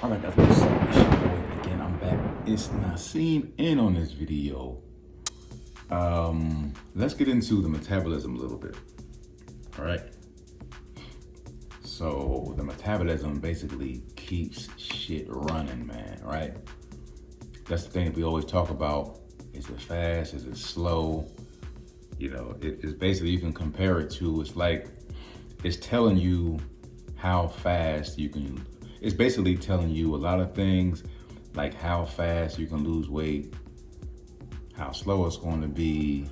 All right, guys, what's up? It's your boy again. I'm back. It's Nassim in on this video. Let's get into the metabolism a little bit. All right. So the metabolism basically keeps shit running, man. Right. That's the thing that we always talk about. Is it fast? Is it slow? You know, it's basically you can compare it to. It's like it's telling you how fast you can. It's basically telling you a lot of things, like how fast you can lose weight, how slow it's going to be,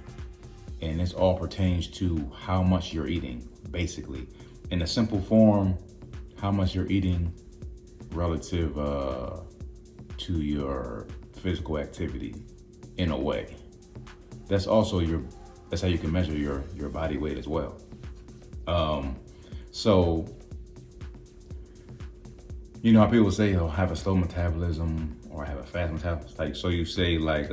and this all pertains to how much you're eating, basically. In a simple form, how much you're eating relative to your physical activity in a way. That's also that's how you can measure your body weight as well. So, you know how people say, oh, have a slow metabolism or have a fast metabolism. Like, so you say like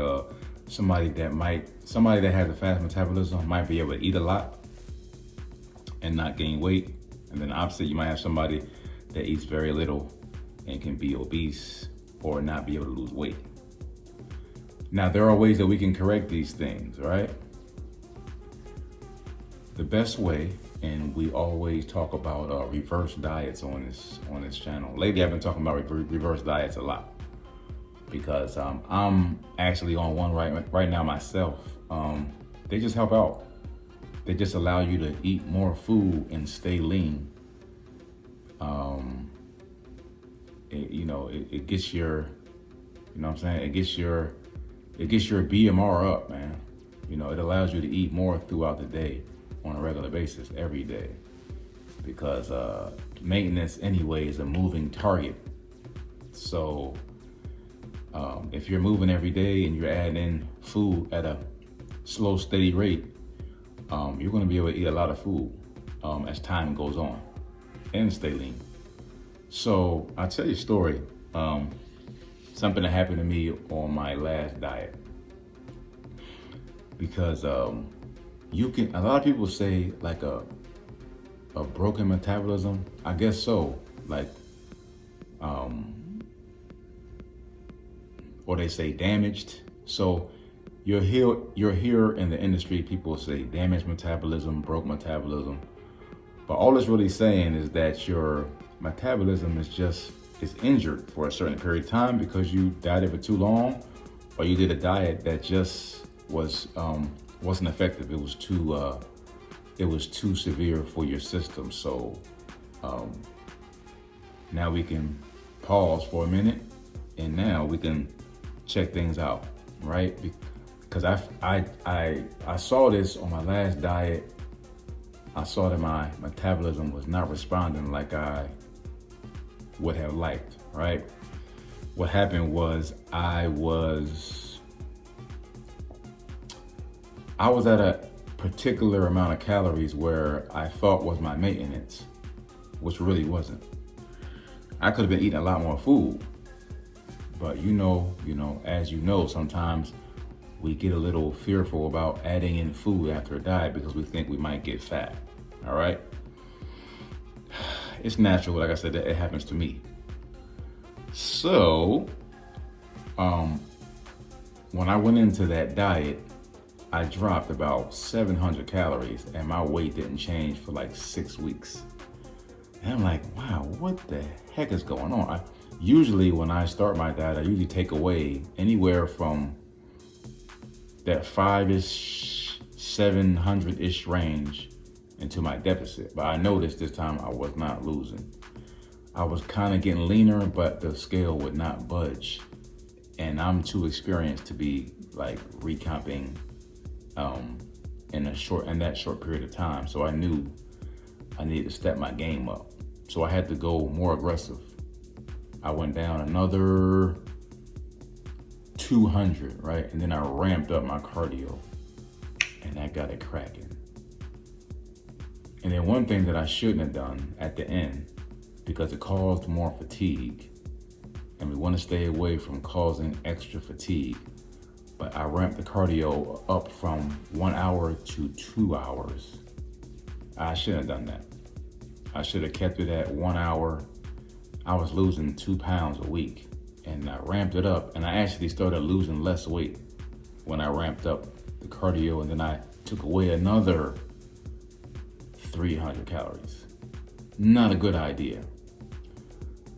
somebody that has a fast metabolism might be able to eat a lot and not gain weight. And then the opposite, you might have somebody that eats very little and can be obese or not be able to lose weight. Now, there are ways that we can correct these things, right? The best way, and we always talk about reverse diets on this channel. Lately, I've been talking about reverse diets a lot because I'm actually on one right now myself. They just help out. They just allow you to eat more food and stay lean. It gets your, you know what I'm saying? It gets your BMR up, man. You know, it allows you to eat more throughout the day on a regular basis, every day, because maintenance anyway is a moving target. So if you're moving every day and you're adding in food at a slow, steady rate, you're going to be able to eat a lot of food as time goes on and stay lean. So I'll tell you a story. Something that happened to me on my last diet, because a lot of people say like a broken metabolism. I guess so. Like, or they say damaged. So you're here in the industry, people say damaged metabolism, broke metabolism. But all it's really saying is that your metabolism is injured for a certain period of time because you dieted for too long, or you did a diet that just wasn't effective. It was too severe for your system. So now we can pause for a minute, and now we can check things out, right? Because I saw this on my last diet. I saw that my metabolism was not responding like I would have liked, right? What happened was I was at a particular amount of calories where I thought was my maintenance, which really wasn't. I could have been eating a lot more food, but as you know, sometimes we get a little fearful about adding in food after a diet because we think we might get fat, all right? It's natural, like I said, that it happens to me. So, when I went into that diet, I dropped about 700 calories and my weight didn't change for like 6 weeks. And I'm like, wow, what the heck is going on? Usually when I start my diet, I usually take away anywhere from that 5-ish, 700-ish range into my deficit. But I noticed this time I was not losing. I was kind of getting leaner, but the scale would not budge. And I'm too experienced to be like recomping in that short period of time. So I knew I needed to step my game up. So I had to go more aggressive. I went down another 200, right? And then I ramped up my cardio and that got it cracking. And then one thing that I shouldn't have done at the end, because it caused more fatigue, and we want to stay away from causing extra fatigue, but I ramped the cardio up from 1 hour to 2 hours. I shouldn't have done that. I should have kept it at 1 hour. I was losing 2 pounds a week, and I ramped it up, and I actually started losing less weight when I ramped up the cardio, and then I took away another 300 calories. Not a good idea.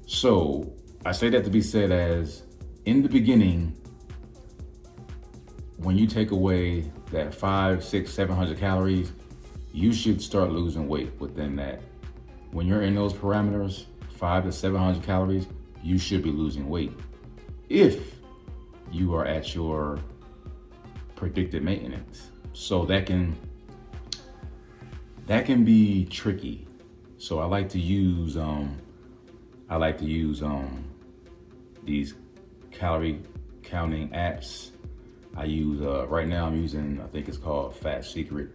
So I say that to be said as, in the beginning, when you take away that 500, 600, 700 calories, you should start losing weight within that. When you're in those parameters, 500 to 700 calories, you should be losing weight if you are at your predicted maintenance. So that can be tricky. So I like to use these calorie counting apps. I use right now I'm using, I think it's called Fat Secret.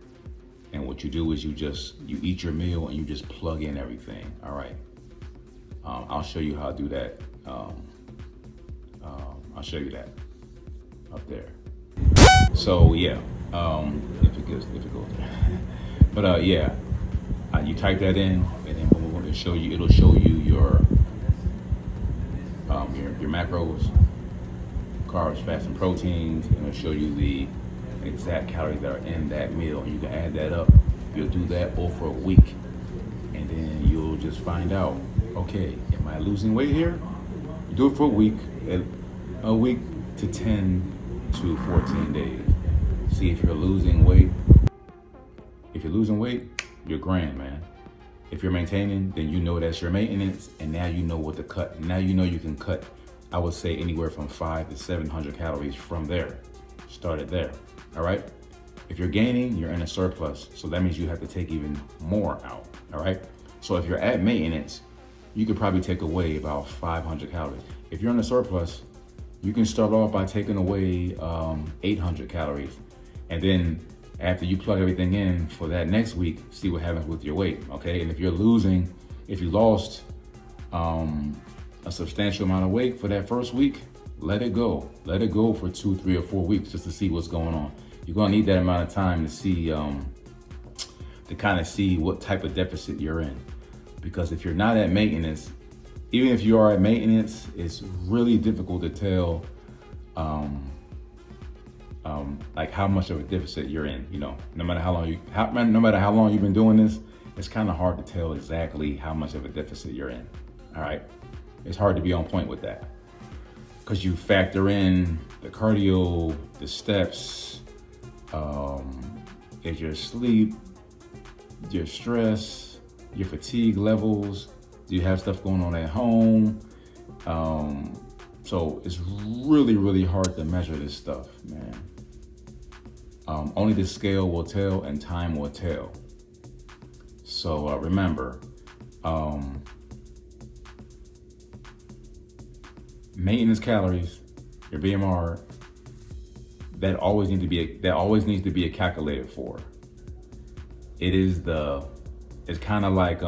And what you do is you eat your meal and you just plug in everything. All right. I'll show you how to do that. I'll show you that up there. So yeah, if it goes there. But yeah, you type that in, and then it'll show you your macros, carbs, fats, and proteins, and it'll show you the exact calories that are in that meal, and you can add that up. You'll do that over a week, and then you'll just find out, okay, am I losing weight here? You do it for a week to 10 to 14 days. See if you're losing weight. If you're losing weight, you're grand, man. If you're maintaining, then you know that's your maintenance, and now you know what to cut. Now you know you can cut, I would say, anywhere from 500 to 700 calories from there. Start it there. All right. If you're gaining, you're in a surplus. So that means you have to take even more out. All right. So if you're at maintenance, you could probably take away about 500 calories. If you're in a surplus, you can start off by taking away 800 calories. And then after you plug everything in for that next week, see what happens with your weight. Okay. And if you lost a substantial amount of weight for that first week, let it go. Let it go for 2, 3, or 4 weeks just to see what's going on. You're gonna need that amount of time to see, to kind of see what type of deficit you're in. Because if you're not at maintenance, even if you are at maintenance, it's really difficult to tell, like how much of a deficit you're in. You know, no matter how long you've been doing this, it's kind of hard to tell exactly how much of a deficit you're in. All right, it's hard to be on point with that, because you factor in the cardio, the steps, is your sleep, your stress, your fatigue levels. Do you have stuff going on at home? So it's really, really hard to measure this stuff, man. Only the scale will tell and time will tell. So remember, maintenance calories, your BMR, that always needs to be calculated for. It's kind of like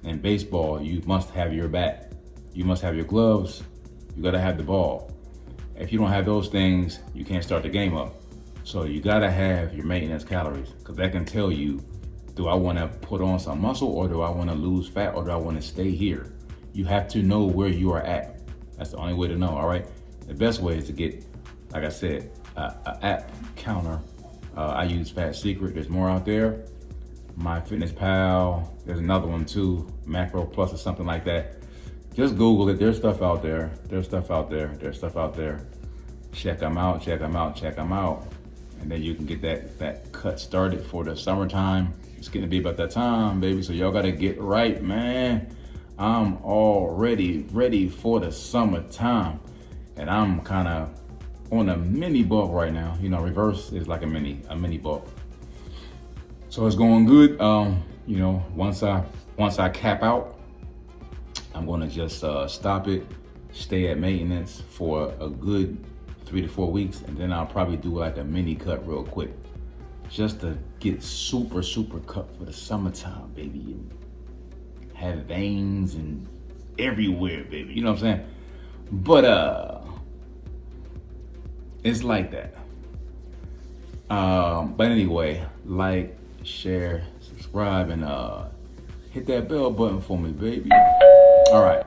in baseball, you must have your bat, you must have your gloves, you gotta have the ball. If you don't have those things, you can't start the game up. So you gotta have your maintenance calories, because that can tell you, do I wanna put on some muscle, or do I wanna lose fat, or do I wanna stay here? You have to know where you are at. That's the only way to know, all right? The best way is to get, like I said, an app counter. I use Fat Secret, there's more out there. MyFitnessPal, there's another one too, Macro Plus or something like that. Just Google it, there's stuff out there. Check them out. And then you can get that cut started for the summertime. It's gonna be about that time, baby. So y'all gotta get right, man. I'm already ready for the summertime. And I'm kind of on a mini bulk right now. You know, reverse is like a mini bulk. So it's going good. You know, once I cap out, I'm gonna just stop it, stay at maintenance for a good 3 to 4 weeks, and then I'll probably do like a mini cut real quick, just to get super cut for the summertime, baby. And have veins and everywhere, baby. You know what I'm saying? But it's like that. But anyway, like, share, subscribe, and hit that bell button for me, baby. All right.